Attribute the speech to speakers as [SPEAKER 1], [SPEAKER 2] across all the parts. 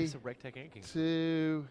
[SPEAKER 1] It's a recteq and Kingsford.
[SPEAKER 2] 2.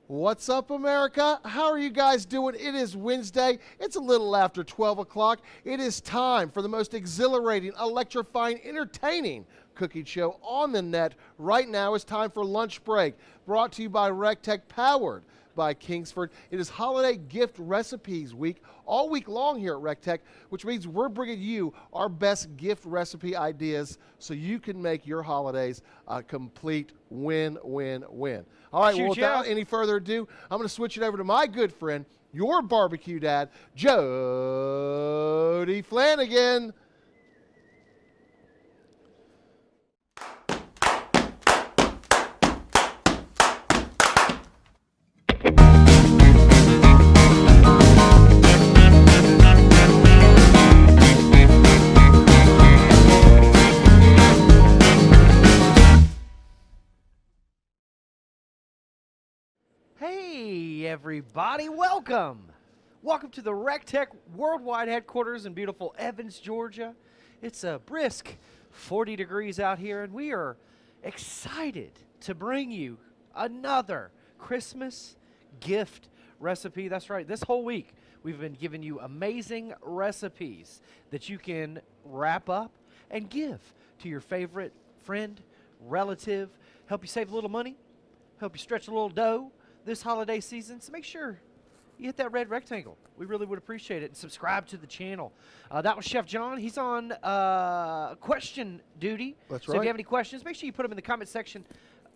[SPEAKER 2] What's up, America? How are you guys doing? It is Wednesday. It's a little after 12 o'clock. It is time for the most exhilarating, electrifying, entertaining cooking show on the net. Right now, it's time for Lunch Break, brought to you by recteq, powered by Kingsford. It is Holiday Gift Recipes Week, all week long here at recteq, which means we're bringing you our best gift recipe ideas so you can make your holidays a complete win-win-win. All right, well, without any further ado, I'm going to switch it over to my good friend, your barbecue dad, Jody Flanagan.
[SPEAKER 1] Hey, everybody, welcome. Welcome to the recteq worldwide headquarters in beautiful Evans, Georgia. It's a brisk 40 degrees out here, and we are excited to bring you another Christmas gift recipe. That's right, this whole week we've been giving you amazing recipes that you can wrap up and give to your favorite friend, relative, help you save a little money, help you stretch a little dough this holiday season. So make sure you hit that red rectangle. We really would appreciate it. And subscribe to the channel. That was Chef John. He's on question duty.
[SPEAKER 2] That's
[SPEAKER 1] so
[SPEAKER 2] right.
[SPEAKER 1] If you have any questions, make sure you put them in the comment section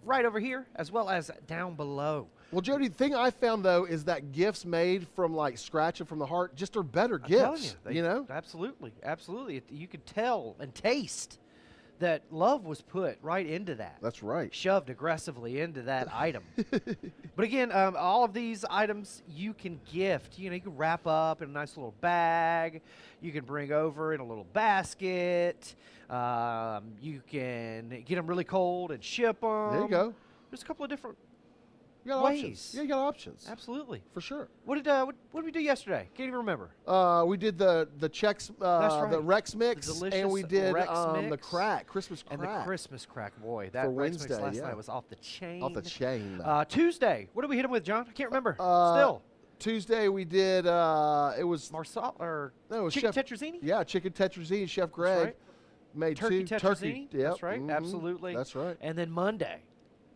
[SPEAKER 1] right over here as well as down below.
[SPEAKER 2] Well, Jody, the thing I found, though, is that gifts made from, like, scratch and from the heart just are better
[SPEAKER 1] I'm telling
[SPEAKER 2] gifts,
[SPEAKER 1] you know?
[SPEAKER 2] Absolutely.
[SPEAKER 1] Absolutely. You could tell and taste that love was put right into that.
[SPEAKER 2] That's right.
[SPEAKER 1] Shoved aggressively into that item. But again, all of these items you can gift. You know, you can wrap up in a nice little bag. You can bring over in a little basket. You can get them really cold and ship them.
[SPEAKER 2] There you go.
[SPEAKER 1] There's a couple of different
[SPEAKER 2] You got
[SPEAKER 1] ways.
[SPEAKER 2] options. Yeah, you got options.
[SPEAKER 1] Absolutely.
[SPEAKER 2] For sure.
[SPEAKER 1] What did we do yesterday? Can't even remember.
[SPEAKER 2] We did the Chex,
[SPEAKER 1] right.
[SPEAKER 2] the Rex Mix,
[SPEAKER 1] The
[SPEAKER 2] and we did
[SPEAKER 1] Rex
[SPEAKER 2] the
[SPEAKER 1] Mix.
[SPEAKER 2] crack, Christmas crack.
[SPEAKER 1] And the Christmas crack, boy, that
[SPEAKER 2] For
[SPEAKER 1] Rex Mix
[SPEAKER 2] Wednesday,
[SPEAKER 1] last
[SPEAKER 2] yeah.
[SPEAKER 1] night was off the chain.
[SPEAKER 2] Off the chain.
[SPEAKER 1] Tuesday, what did we hit him with, John? I can't remember. Still.
[SPEAKER 2] Tuesday we did, it was...
[SPEAKER 1] Marsala, or
[SPEAKER 2] No, it was
[SPEAKER 1] chicken
[SPEAKER 2] Chef,
[SPEAKER 1] tetrazzini?
[SPEAKER 2] Yeah, chicken tetrazzini. Chef Greg
[SPEAKER 1] right.
[SPEAKER 2] made
[SPEAKER 1] Turkey
[SPEAKER 2] two.
[SPEAKER 1] tetrazzini?
[SPEAKER 2] Yep.
[SPEAKER 1] That's right, absolutely.
[SPEAKER 2] That's right.
[SPEAKER 1] And then Monday,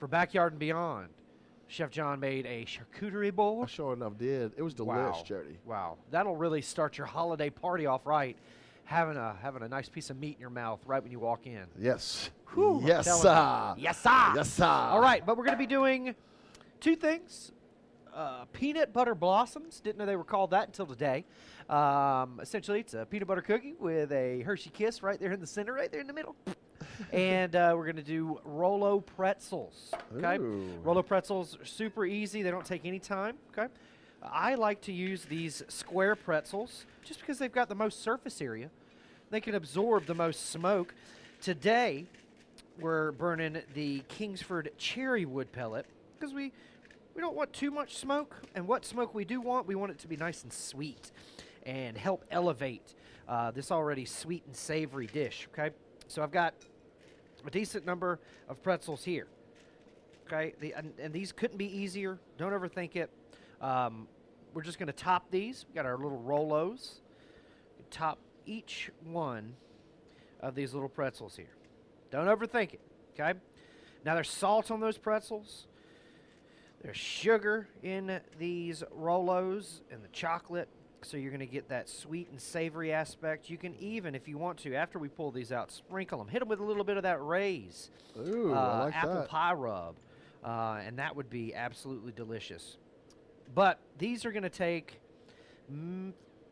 [SPEAKER 1] for Backyard and Beyond, Chef John made a charcuterie bowl.
[SPEAKER 2] I sure enough did. It was delish, Jody.
[SPEAKER 1] Wow. That'll really start your holiday party off right, having a nice piece of meat in your mouth right when you walk in.
[SPEAKER 2] Yes.
[SPEAKER 1] Whew,
[SPEAKER 2] yes,
[SPEAKER 1] telling
[SPEAKER 2] sir.
[SPEAKER 1] you. Yes, sir.
[SPEAKER 2] Yes, sir.
[SPEAKER 1] All right, but we're going to be doing two things. Peanut butter blossoms. Didn't know they were called that until today. Essentially, it's a peanut butter cookie with a Hershey Kiss right there in the center, right there in the middle. And we're going to do Rolo Pretzels. Okay,
[SPEAKER 2] Ooh.
[SPEAKER 1] Rolo Pretzels are super easy. They don't take any time. Okay, I like to use these square pretzels just because they've got the most surface area. They can absorb the most smoke. Today, we're burning the Kingsford cherry wood pellet because we don't want too much smoke, and what smoke we do want, we want it to be nice and sweet and help elevate this already sweet and savory dish, okay? So I've got a decent number of pretzels here, okay? And these couldn't be easier. Don't overthink it. We're just going to top these. We've got our little Rolos. Top each one of these little pretzels here. Don't overthink it, okay? Now, there's salt on those pretzels. There's sugar in these Rolos and the chocolate, so you're going to get that sweet and savory aspect. You can even, if you want to, after we pull these out, sprinkle them. Hit them with a little bit of that Ray's
[SPEAKER 2] Ooh, I like
[SPEAKER 1] apple
[SPEAKER 2] that.
[SPEAKER 1] pie rub, and that would be absolutely delicious. But these are going to take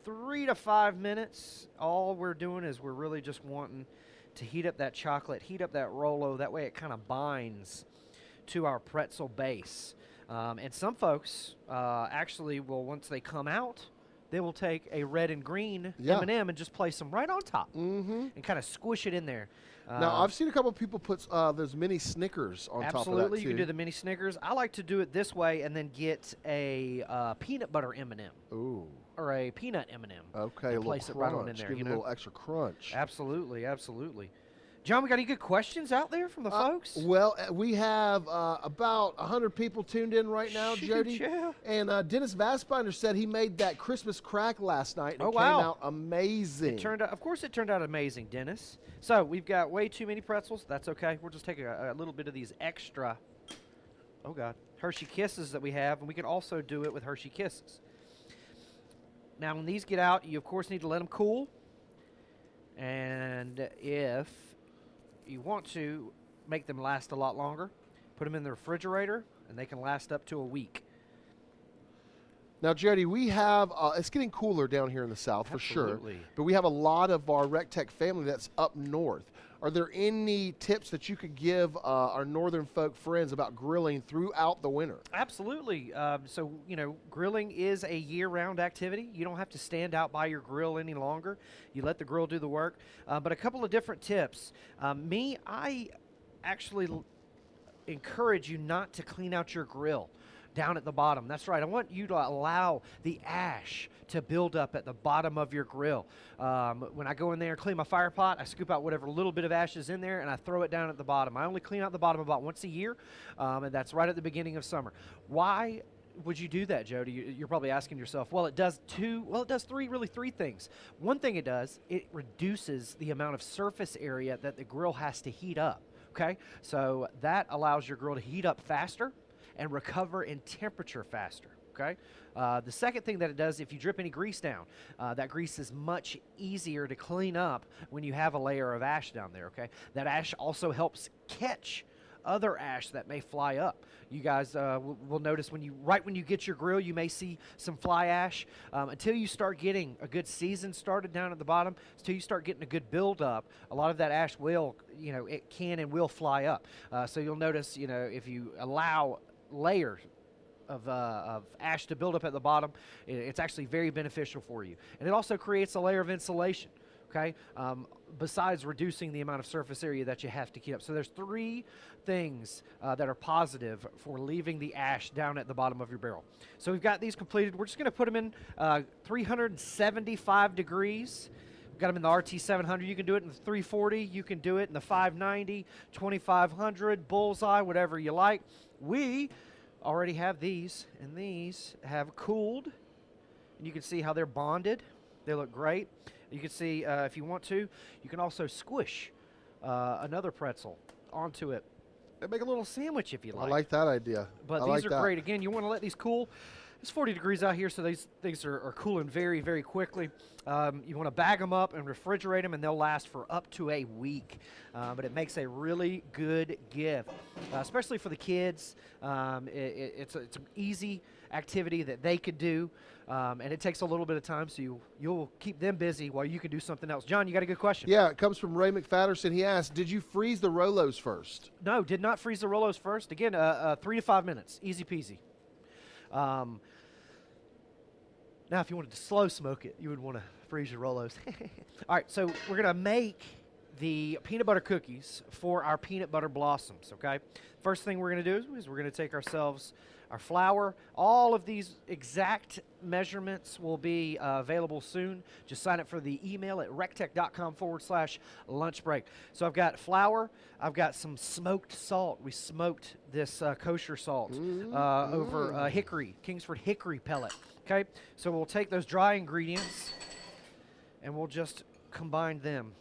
[SPEAKER 1] 3 to 5 minutes. All we're doing is we're really just wanting to heat up that chocolate, heat up that Rolo. That way it kind of binds to our pretzel base. And some folks actually will, once they come out, they will take a red and green M&M and just place them right on top and kind of squish it in there.
[SPEAKER 2] Now, I've seen a couple of people put those mini Snickers on top of that,
[SPEAKER 1] Absolutely, you
[SPEAKER 2] too.
[SPEAKER 1] can do the mini Snickers. I like to do it this way and then get a peanut butter M&M.
[SPEAKER 2] Ooh.
[SPEAKER 1] or a peanut M&M.
[SPEAKER 2] Okay, a
[SPEAKER 1] and
[SPEAKER 2] little
[SPEAKER 1] place
[SPEAKER 2] crunch.
[SPEAKER 1] it right on in there.
[SPEAKER 2] Give
[SPEAKER 1] You
[SPEAKER 2] it a
[SPEAKER 1] know?
[SPEAKER 2] little extra crunch.
[SPEAKER 1] Absolutely, absolutely. John, we got any good questions out there from the folks?
[SPEAKER 2] Well, we have about 100 people tuned in right now,
[SPEAKER 1] Shoot,
[SPEAKER 2] Jody.
[SPEAKER 1] yeah.
[SPEAKER 2] And Dennis Vassbinder said he made that Christmas crack last night, and
[SPEAKER 1] Oh,
[SPEAKER 2] it
[SPEAKER 1] wow.
[SPEAKER 2] came out amazing.
[SPEAKER 1] It turned out, of course, it turned out amazing, Dennis. So we've got way too many pretzels. That's okay. We'll just take a little bit of these extra, oh God, Hershey Kisses that we have, and we can also do it with Hershey Kisses. Now, when these get out, you of course need to let them cool. And if you want to make them last a lot longer, put them in the refrigerator, and they can last up to a week.
[SPEAKER 2] Now, Jody, we have, it's getting cooler down here in the south for sure,
[SPEAKER 1] Absolutely.
[SPEAKER 2] but we have a lot of our recteq family that's up north. Are there any tips that you could give our northern folk friends about grilling throughout the winter?
[SPEAKER 1] Absolutely. So, you know, grilling is a year-round activity. You don't have to stand out by your grill any longer. You let the grill do the work. But a couple of different tips. I actually encourage you not to clean out your grill down at the bottom. That's right. I want you to allow the ash to build up at the bottom of your grill. When I go in there and clean my fire pot, I scoop out whatever little bit of ash is in there and I throw it down at the bottom. I only clean out the bottom about once a year, and that's right at the beginning of summer. Why would you do that, Jody? You're probably asking yourself, well, it does three things. One thing it does, it reduces the amount of surface area that the grill has to heat up, okay? So that allows your grill to heat up faster and recover in temperature faster, okay? The second thing that it does, if you drip any grease down, that grease is much easier to clean up when you have a layer of ash down there, okay? That ash also helps catch other ash that may fly up. You guys will notice right when you get your grill, you may see some fly ash. Until you start getting a good season started down at the bottom, until you start getting a good build up, a lot of that ash will, you know, it can and will fly up. So you'll notice, you know, if you allow layers of ash to build up at the bottom, it's actually very beneficial for you. And it also creates a layer of insulation, okay, besides reducing the amount of surface area that you have to keep up. So there's three things that are positive for leaving the ash down at the bottom of your barrel. So we've got these completed. We're just going to put them in 375 degrees. We've got them in the RT700. You can do it in the 340. You can do it in the 590, 2500, bullseye, whatever you like. We already have these, and these have cooled. And you can see how they're bonded. They look great. You can see, if you want to, you can also squish another pretzel onto it and make a little sandwich if you like.
[SPEAKER 2] I like that idea.
[SPEAKER 1] But these are great. Again, you want to let these cool. It's 40 degrees out here, so these things are cooling very, very quickly. You want to bag them up and refrigerate them, and they'll last for up to a week. But it makes a really good gift, especially for the kids. It's an easy activity that they could do, and it takes a little bit of time, so you'll keep them busy while you can do something else. John, you got a good question?
[SPEAKER 2] Yeah, it comes from Ray McFadderson. He asked, did you freeze the Rolos first?
[SPEAKER 1] No, did not freeze the Rolos first. Again, 3 to 5 minutes, easy peasy. Now, if you wanted to slow smoke it, you would want to freeze your Rolos. All right, so we're going to make the peanut butter cookies for our peanut butter blossoms, okay? First thing we're going to do is we're going to take ourselves our flour. All of these exact measurements will be available soon. Just sign up for the email at recteq.com/lunch break. So I've got flour. I've got some smoked salt. We smoked this kosher salt over hickory, Kingsford hickory pellet. Okay, so we'll take those dry ingredients and we'll just combine them.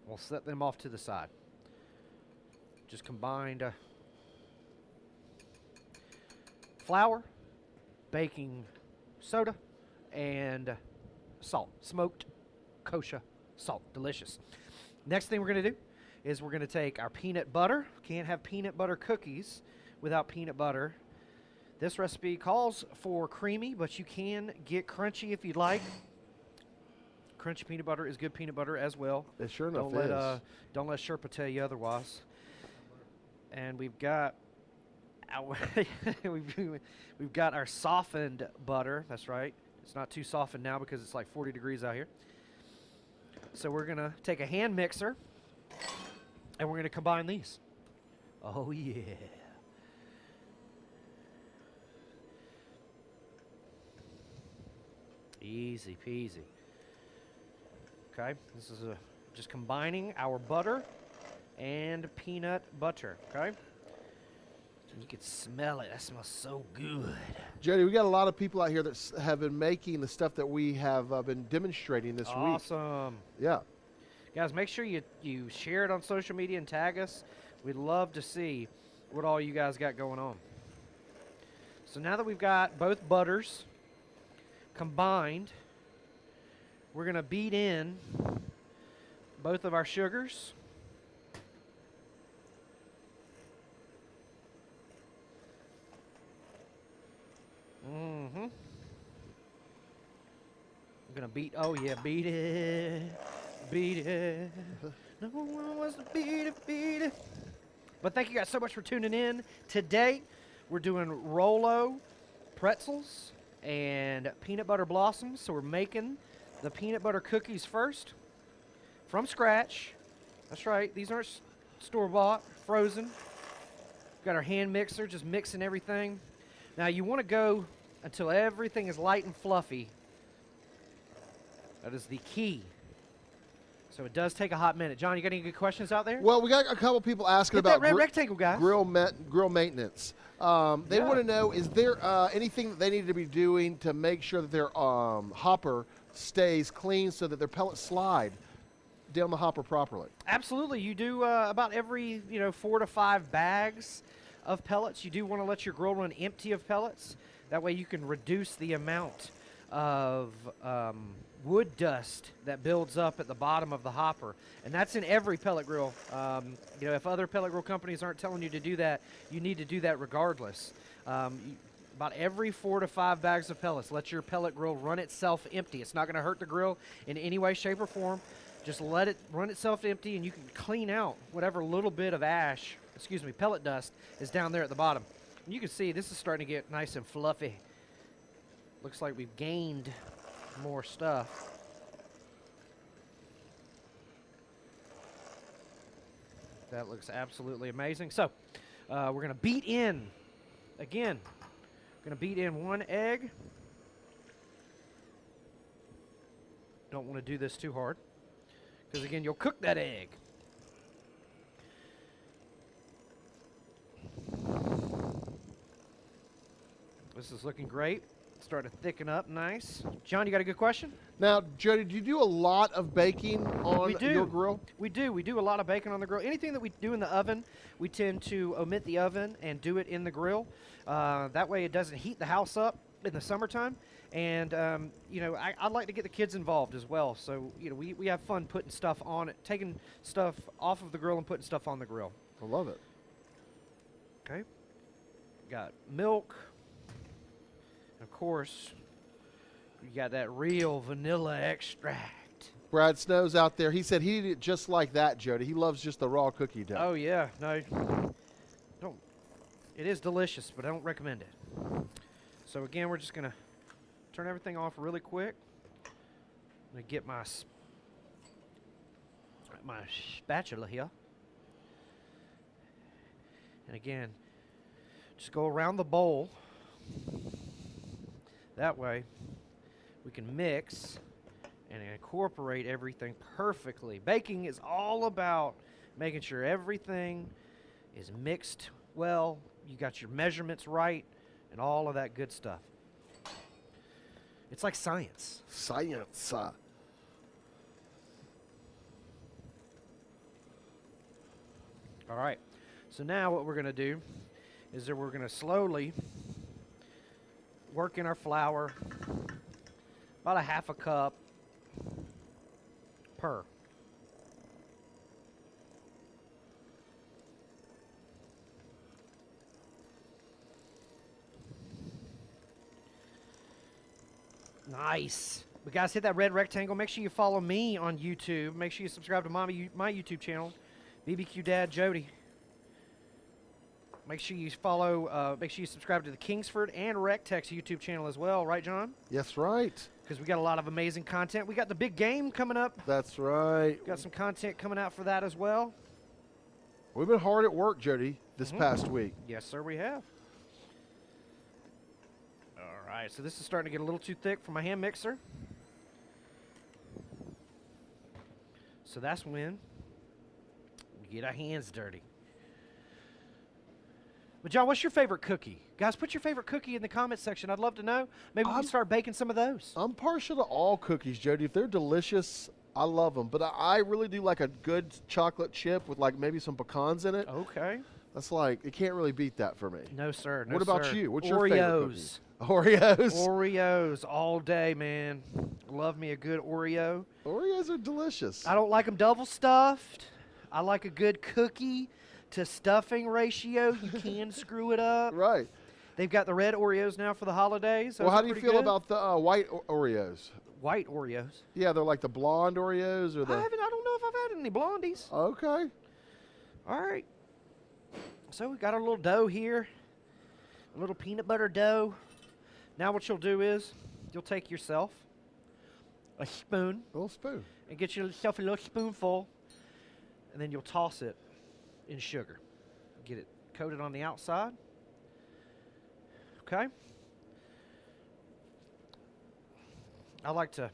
[SPEAKER 1] We'll set them off to the side. Just combined flour, baking soda, and salt. Smoked kosher salt. Delicious. Next thing we're going to do is we're going to take our peanut butter. Can't have peanut butter cookies without peanut butter. This recipe calls for creamy, but you can get crunchy if you'd like. Crunchy peanut butter is good peanut butter as well.
[SPEAKER 2] It sure enough
[SPEAKER 1] is. Don't let Sherpa tell you otherwise. And we've got our we've got our softened butter. That's right. It's not too softened now because it's like 40 degrees out here. So we're gonna take a hand mixer and we're gonna combine these. Oh yeah. Easy peasy. Okay, this is just combining our butter and peanut butter, okay? You can smell it. That smells so good.
[SPEAKER 2] Jody, we got a lot of people out here that have been making the stuff that we have been demonstrating this week.
[SPEAKER 1] Awesome.
[SPEAKER 2] Yeah.
[SPEAKER 1] Guys, make sure you share it on social media and tag us. We'd love to see what all you guys got going on. So now that we've got both butters combined, we're going to beat in both of our sugars. I'm going to beat, oh yeah, beat it. Beat it. No one wants to beat it. But thank you guys so much for tuning in. Today, we're doing Rolo Pretzels and peanut butter blossoms. So we're making the peanut butter cookies first from scratch. That's right. These aren't store-bought, frozen. Got our hand mixer, just mixing everything. Now, you want to go until everything is light and fluffy. That is the key. So it does take a hot minute. John, you got any good questions out there?
[SPEAKER 2] Well, we got a couple people asking
[SPEAKER 1] Hit
[SPEAKER 2] about
[SPEAKER 1] that red rectangle, guys.
[SPEAKER 2] grill maintenance. They want to know, is there anything that they need to be doing to make sure that their hopper stays clean so that their pellets slide down the hopper properly?
[SPEAKER 1] Absolutely. You do about every 4 to 5 bags of pellets. You do want to let your grill run empty of pellets. That way you can reduce the amount of wood dust that builds up at the bottom of the hopper. And that's in every pellet grill. If other pellet grill companies aren't telling you to do that, you need to do that regardless. About every 4 to 5 bags of pellets, let your pellet grill run itself empty. It's not going to hurt the grill in any way, shape, or form. Just let it run itself empty, and you can clean out whatever little bit of pellet dust is down there at the bottom. And you can see this is starting to get nice and fluffy. Looks like we've gained more stuff. That looks absolutely amazing. So we're going to beat in, again, we're going to beat in 1 egg. Don't want to do this too hard, because again, you'll cook that egg. This is looking great. Starting to thicken up nice. John, you got a good question?
[SPEAKER 2] Now, Jody, do you do a lot of baking on your grill?
[SPEAKER 1] We do. We do a lot of baking on the grill. Anything that we do in the oven, we tend to omit the oven and do it in the grill. That way it doesn't heat the house up in the summertime. And, I like to get the kids involved as well. So, we have fun putting stuff on it, taking stuff off of the grill and putting stuff on the grill.
[SPEAKER 2] I love it.
[SPEAKER 1] Okay. Got milk. Of course, you got that real vanilla extract.
[SPEAKER 2] Brad Snow's out there. He said he did it just like that, Jody. He loves just the raw cookie dough.
[SPEAKER 1] Oh, yeah. No, don't. It is delicious, but I don't recommend it. So, again, we're just going to turn everything off really quick. I'm going to get my spatula here. And, again, just go around the bowl. That way, we can mix and incorporate everything perfectly. Baking is all about making sure everything is mixed well, you got your measurements right, and all of that good stuff. It's like science.
[SPEAKER 2] Science.
[SPEAKER 1] All right. So now what we're going to do is that we're going to slowly work in our flour, about a 1/2 cup per. Nice. But guys, hit that red rectangle. Make sure you follow me on YouTube. Make sure you subscribe to my YouTube channel, BBQ Dad Jody. Make sure you follow, make sure you subscribe to the Kingsford and recteq's YouTube channel as well, right, John?
[SPEAKER 2] Yes, right.
[SPEAKER 1] Because we got a lot of amazing content. We got the big game coming up.
[SPEAKER 2] That's right.
[SPEAKER 1] Got some content coming out for that as well.
[SPEAKER 2] We've been hard at work, Jody, this past week.
[SPEAKER 1] Yes, sir, we have. All right, so this is starting to get a little too thick for my hand mixer. So that's when we get our hands dirty. But John, what's your favorite cookie? Guys, put your favorite cookie in the comments section. I'd love to know. Maybe we can start baking some of those.
[SPEAKER 2] I'm partial to all cookies, Jody. If they're delicious, I love them. But I really do like a good chocolate chip with like maybe some pecans in it.
[SPEAKER 1] Okay.
[SPEAKER 2] That's like, you can't really beat that for me.
[SPEAKER 1] No, sir. No,
[SPEAKER 2] what about
[SPEAKER 1] sir.
[SPEAKER 2] you? What's your favorite cookie?
[SPEAKER 1] Oreos.
[SPEAKER 2] Oreos.
[SPEAKER 1] Oreos all day, man. Love me a good Oreo.
[SPEAKER 2] Oreos are delicious.
[SPEAKER 1] I don't like them double stuffed. I like a good cookie to stuffing ratio. You can screw it up.
[SPEAKER 2] Right.
[SPEAKER 1] They've got the red Oreos now for the holidays.
[SPEAKER 2] Well, how do you feel about the white Oreos?
[SPEAKER 1] White Oreos?
[SPEAKER 2] Yeah, they're like the blonde Oreos or the...
[SPEAKER 1] I don't know if I've had any blondies.
[SPEAKER 2] Okay.
[SPEAKER 1] All right. So we got our little dough here. A little peanut butter dough. Now what you'll do is you'll take yourself a spoon.
[SPEAKER 2] A little spoon.
[SPEAKER 1] And get yourself a little spoonful. And then you'll toss it in sugar. Get it coated on the outside. Okay. I like to,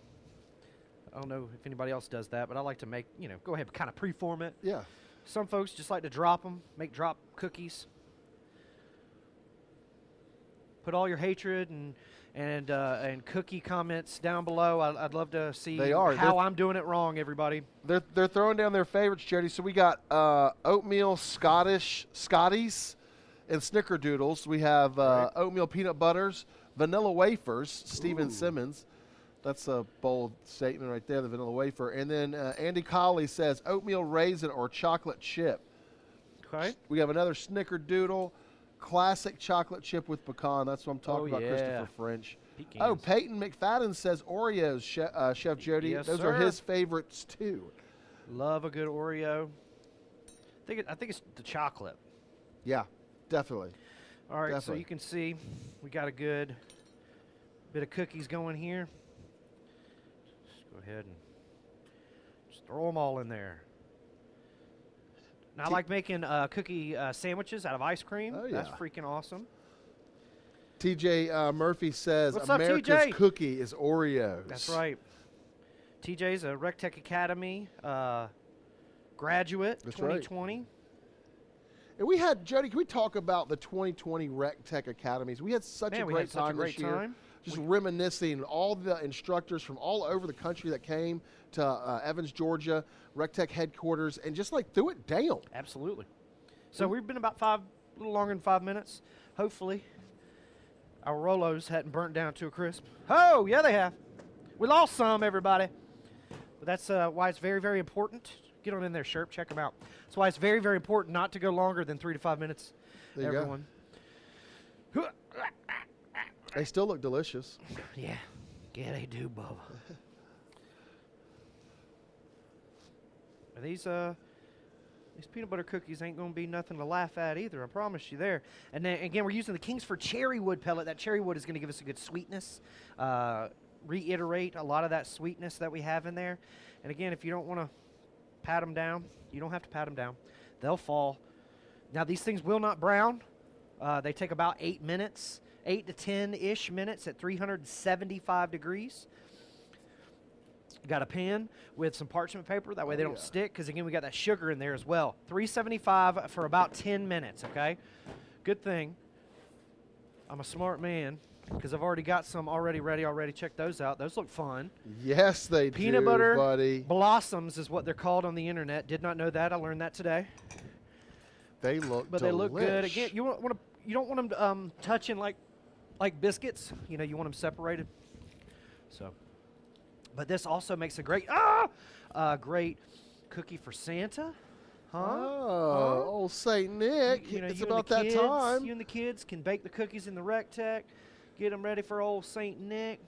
[SPEAKER 1] I don't know if anybody else does that, but I like to make, go ahead and kind of preform it.
[SPEAKER 2] Yeah.
[SPEAKER 1] Some folks just like to drop them, make drop cookies. Put all your hatred and cookie comments down below. I'd love to see how I'm doing it wrong, everybody.
[SPEAKER 2] They're throwing down their favorites, Jody. So we got oatmeal Scotties and snickerdoodles. We have oatmeal peanut butters, vanilla wafers, Steven Simmons. That's a bold statement right there, the vanilla wafer. And then Andy Colley says oatmeal raisin or chocolate chip.
[SPEAKER 1] Okay.
[SPEAKER 2] We have another snickerdoodle, classic chocolate chip with pecan. That's what I'm talking about, Christopher French.
[SPEAKER 1] Pecans.
[SPEAKER 2] Oh, Peyton McFadden says Oreos, Chef Jody.
[SPEAKER 1] Yes,
[SPEAKER 2] Those
[SPEAKER 1] sir.
[SPEAKER 2] are his favorites, too.
[SPEAKER 1] Love a good Oreo. I think it's the chocolate.
[SPEAKER 2] Yeah, definitely.
[SPEAKER 1] All right,
[SPEAKER 2] definitely.
[SPEAKER 1] So you can see we got a good bit of cookies going here. Just go ahead and just throw them all in there. Now, I like making cookie sandwiches out of ice cream.
[SPEAKER 2] Oh, yeah.
[SPEAKER 1] That's freaking awesome.
[SPEAKER 2] TJ Murphy says
[SPEAKER 1] What's up,
[SPEAKER 2] America's
[SPEAKER 1] TJ?
[SPEAKER 2] cookie is Oreos.
[SPEAKER 1] That's right. TJ's a recteq Academy graduate,
[SPEAKER 2] That's
[SPEAKER 1] 2020.
[SPEAKER 2] Right. And we had, Jody, can we talk about the 2020 recteq Academies? We had such a great time this year. Just reminiscing all the instructors from all over the country that came to Evans, Georgia, recteq headquarters, and just like threw it down.
[SPEAKER 1] Absolutely. So we've been about a little longer than 5 minutes. Hopefully, our Rolos hadn't burnt down to a crisp. Oh, yeah, they have. We lost some, everybody. But that's why it's very, very important. Get on in there, Sherp. Check them out. That's why it's very, very important not to go longer than 3 to 5 minutes.
[SPEAKER 2] There you
[SPEAKER 1] everyone.
[SPEAKER 2] Go. They still look delicious.
[SPEAKER 1] Yeah. Yeah, they do, Bubba. These peanut butter cookies ain't going to be nothing to laugh at either. I promise you there. And then, again, we're using the Kingsford cherry wood pellet. That cherry wood is going to give us a good sweetness. Reiterate a lot of that sweetness that we have in there. And, again, if you don't want to pat them down, you don't have to pat them down. They'll fall. Now, these things will not brown. They take about 8 minutes, 8 to 10-ish minutes at 375 degrees. Got a pan with some parchment paper. That way they don't stick because, again, we got that sugar in there as well. 375 for about 10 minutes, okay? Good thing I'm a smart man because I've already got some already ready already. Check those out. Those look fun.
[SPEAKER 2] Yes, they do,
[SPEAKER 1] Peanut butter
[SPEAKER 2] buddy.
[SPEAKER 1] blossoms is what they're called on the internet. Did not know that. I learned that today.
[SPEAKER 2] They look
[SPEAKER 1] But they look good. Again, you don't want them touching like biscuits. You know, you want them separated. So, but this also makes a great great cookie for Santa.
[SPEAKER 2] Oh, old Saint Nick.
[SPEAKER 1] You know,
[SPEAKER 2] it's
[SPEAKER 1] you
[SPEAKER 2] about
[SPEAKER 1] and the
[SPEAKER 2] that
[SPEAKER 1] kids,
[SPEAKER 2] time.
[SPEAKER 1] You and the kids can bake the cookies in the recteq, get them ready for old Saint Nick.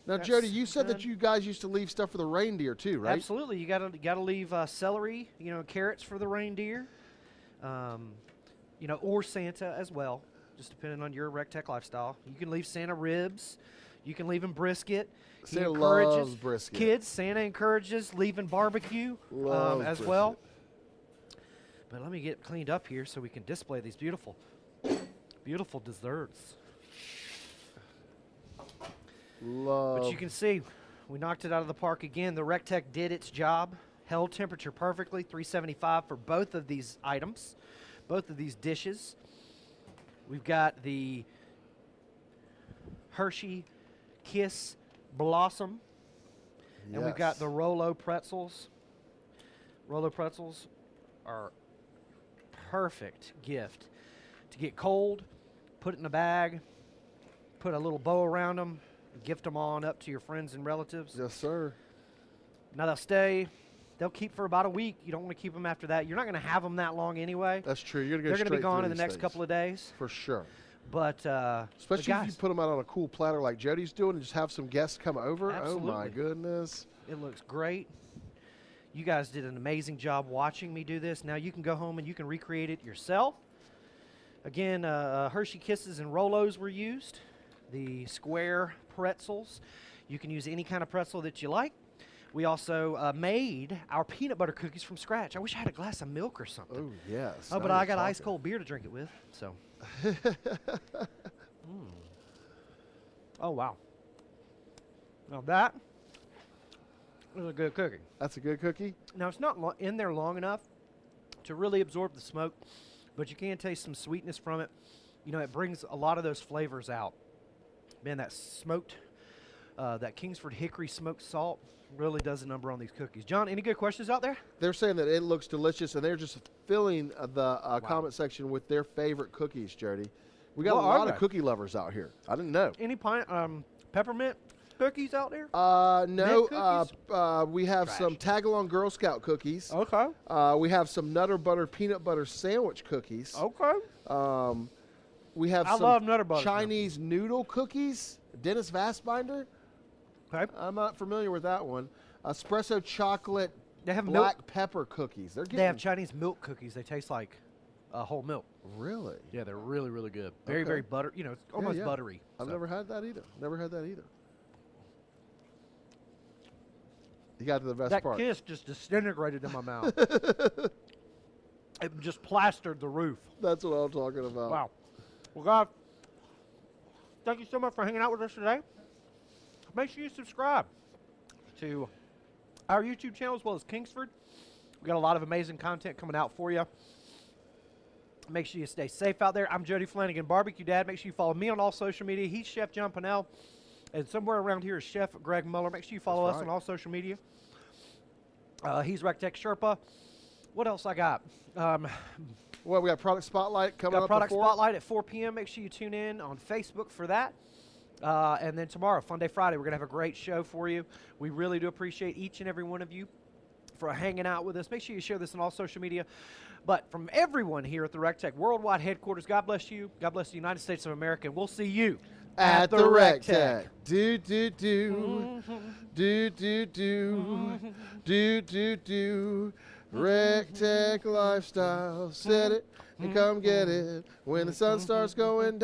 [SPEAKER 2] Now, Jody, you said that you guys used to leave stuff for the reindeer too, right?
[SPEAKER 1] Absolutely. You gotta leave celery, carrots for the reindeer, or Santa as well, just depending on your recteq lifestyle. You can leave Santa ribs. You can leave him brisket.
[SPEAKER 2] Santa loves brisket.
[SPEAKER 1] Kids, Santa encourages leaving barbecue as well. But let me get cleaned up here so we can display these beautiful, beautiful desserts.
[SPEAKER 2] Love.
[SPEAKER 1] But you can see, we knocked it out of the park again. The recteq did its job. held temperature perfectly, 375 for both of these items, both of these dishes. We've got the Hershey Kiss Blossom, and we've got the Rolo Pretzels. Rolo Pretzels are perfect gift to get cold, put it in a bag, put a little bow around them, gift them on up to your friends and relatives.
[SPEAKER 2] Yes, sir.
[SPEAKER 1] Now they'll keep for about a week. You don't want to keep them after that. You're not going to have them that long anyway.
[SPEAKER 2] That's true. You're
[SPEAKER 1] They're going to be gone in the next couple of days.
[SPEAKER 2] For sure.
[SPEAKER 1] But
[SPEAKER 2] especially if you put them out on a cool platter like Jody's doing and just have some guests come over.
[SPEAKER 1] Absolutely.
[SPEAKER 2] Oh, my goodness.
[SPEAKER 1] It looks great. You guys did an amazing job watching me do this. Now you can go home and you can recreate it yourself. Again, Hershey Kisses and Rolos were used. The square pretzels. You can use any kind of pretzel that you like. We also made our peanut butter cookies from scratch. I wish I had a glass of milk or something.
[SPEAKER 2] Oh, yes.
[SPEAKER 1] Oh, but I got ice cold beer to drink it with. So. Oh, wow. Now that is a good cookie.
[SPEAKER 2] That's a good cookie?
[SPEAKER 1] Now, it's not in there long enough to really absorb the smoke, but you can taste some sweetness from it. You know, it brings a lot of those flavors out. Man, that smoked, that Kingsford Hickory smoked salt really does a number on these cookies. John, any good questions out there?
[SPEAKER 2] They're saying that it looks delicious, and they're just filling the comment section with their favorite cookies, Jody. We got a lot of cookie lovers out here. I didn't know.
[SPEAKER 1] Any peppermint cookies out there?
[SPEAKER 2] No. We have some Tagalong Girl Scout cookies.
[SPEAKER 1] Okay.
[SPEAKER 2] We have some Nutter Butter peanut butter sandwich cookies.
[SPEAKER 1] Okay.
[SPEAKER 2] We have
[SPEAKER 1] I love Nutter Butter
[SPEAKER 2] Chinese noodle cookies. Dennis Vastbinder.
[SPEAKER 1] Okay.
[SPEAKER 2] I'm not familiar with that one. Espresso chocolate
[SPEAKER 1] they have
[SPEAKER 2] black pepper cookies.
[SPEAKER 1] They have Chinese milk cookies. They taste like whole milk.
[SPEAKER 2] Really?
[SPEAKER 1] Yeah, they're really, really good. Very, very butter. You know, it's almost buttery.
[SPEAKER 2] I've never had that either. You got to the best part.
[SPEAKER 1] That kiss just disintegrated in my mouth. It just plastered the roof.
[SPEAKER 2] That's what I'm talking about.
[SPEAKER 1] Wow. Well, God, thank you so much for hanging out with us today. Make sure you subscribe to our YouTube channel as well as Kingsford. We got a lot of amazing content coming out for you. Make sure you stay safe out there. I'm Jody Flanagan, Barbecue Dad. Make sure you follow me on all social media. He's Chef John Pinnell. And somewhere around here is Chef Greg Muller. Make sure you follow us on all social media. He's recteq Sherpa. What else I got?
[SPEAKER 2] Well, we got Product Spotlight coming up.
[SPEAKER 1] Product Spotlight at 4 p.m. Make sure you tune in on Facebook for that. And then tomorrow, Fun Day Friday, we're going to have a great show for you. We really do appreciate each and every one of you for hanging out with us. Make sure you share this on all social media. But from everyone here at the recteq Worldwide Headquarters, God bless you. God bless the United States of America. And we'll see you
[SPEAKER 2] at the recteq. Do, do, do. Do, do, do. Do, do, do. recteq lifestyle. Set it and come get it when the sun starts going down.